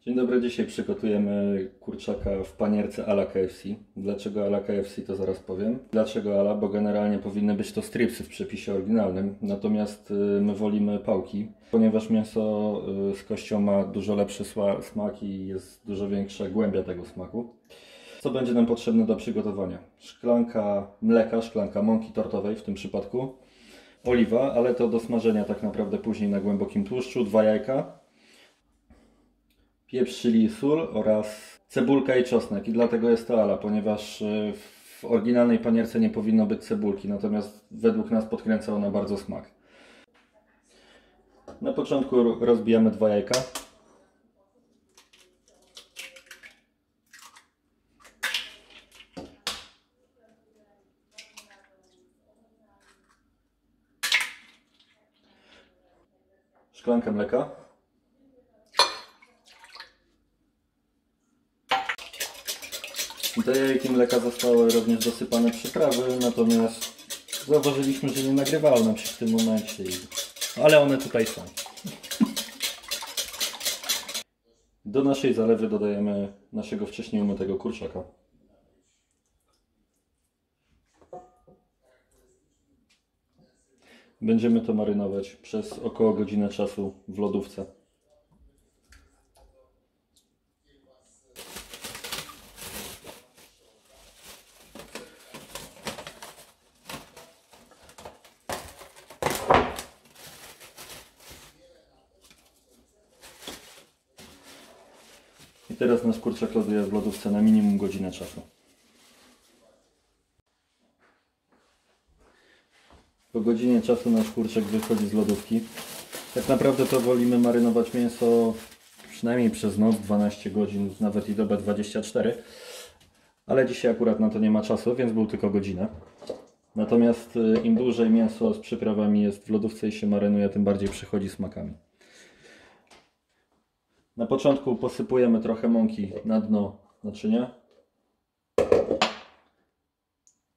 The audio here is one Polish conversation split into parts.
Dzień dobry, dzisiaj przygotujemy kurczaka w panierce à la KFC. Dlaczego à la KFC, to zaraz powiem. Dlaczego à la? Bo generalnie powinny być to stripsy w przepisie oryginalnym, natomiast my wolimy pałki, ponieważ mięso z kością ma dużo lepszy smak i jest dużo większa głębia tego smaku. Co będzie nam potrzebne do przygotowania? Szklanka mleka, szklanka mąki tortowej w tym przypadku, oliwa, ale to do smażenia tak naprawdę później na głębokim tłuszczu, 2 jajka, pieprz, chili i sól oraz cebulka i czosnek. I dlatego jest to à la, ponieważ w oryginalnej panierce nie powinno być cebulki, natomiast według nas podkręca ona bardzo smak. Na początku rozbijamy 2 jajka. Szklankę mleka. Te jajki mleka zostały również dosypane przyprawy, natomiast zauważyliśmy, że nie nagrywałem się w tym momencie, ale one tutaj są. Do naszej zalewy dodajemy naszego wcześniej umytego kurczaka. Będziemy to marynować przez około godzinę czasu w lodówce. I teraz nasz kurczak ląduje w lodówce na minimum godzinę czasu. Po godzinie czasu nasz kurczak wychodzi z lodówki. Tak naprawdę to wolimy marynować mięso przynajmniej przez noc, 12 godzin, nawet i dobę 24. Ale dzisiaj akurat na to nie ma czasu, więc był tylko godzinę. Natomiast im dłużej mięso z przyprawami jest w lodówce i się marynuje, tym bardziej przychodzi smakami. Na początku posypujemy trochę mąki na dno naczynia.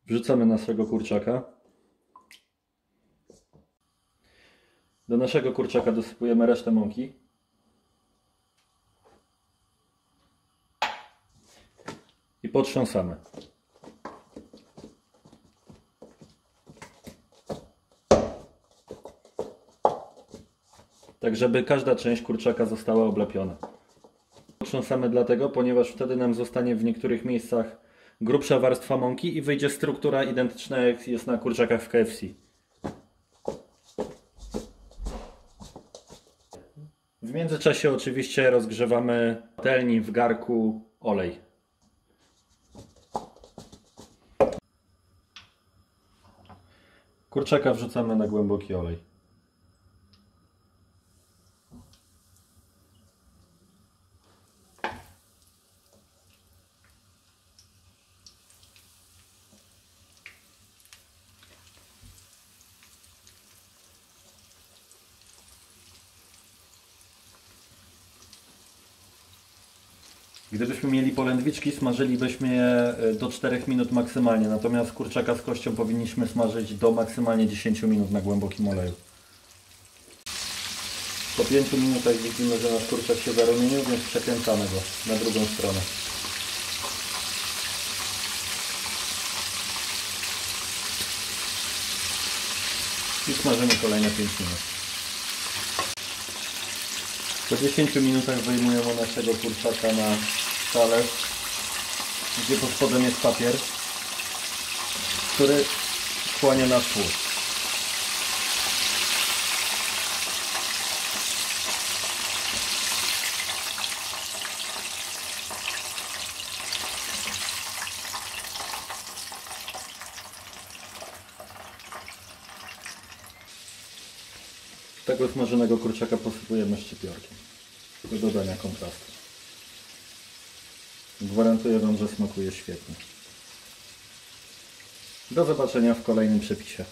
Wrzucamy naszego kurczaka. Do naszego kurczaka dosypujemy resztę mąki. I potrząsamy. Tak, żeby każda część kurczaka została oblepiona. Potrząsamy dlatego, ponieważ wtedy nam zostanie w niektórych miejscach grubsza warstwa mąki i wyjdzie struktura identyczna, jak jest na kurczakach w KFC. W międzyczasie oczywiście rozgrzewamy w patelni, w garku olej. Kurczaka wrzucamy na głęboki olej. Gdybyśmy mieli polędwiczki, smażylibyśmy je do 4 minut maksymalnie, natomiast kurczaka z kością powinniśmy smażyć do maksymalnie 10 minut na głębokim oleju. Po 5 minutach widzimy, że nasz kurczak się zarumienił, więc przekręcamy go na drugą stronę. I smażymy kolejne 5 minut. Po 10 minutach wyjmujemy naszego kurczaka na talerz, gdzie pod spodem jest papier, który wchłonie nasz tłuszcz. Tego smażonego kurczaka posypujemy szczypiorkiem do dodania kontrastu. Gwarantuję Wam, że smakuje świetnie. Do zobaczenia w kolejnym przepisie.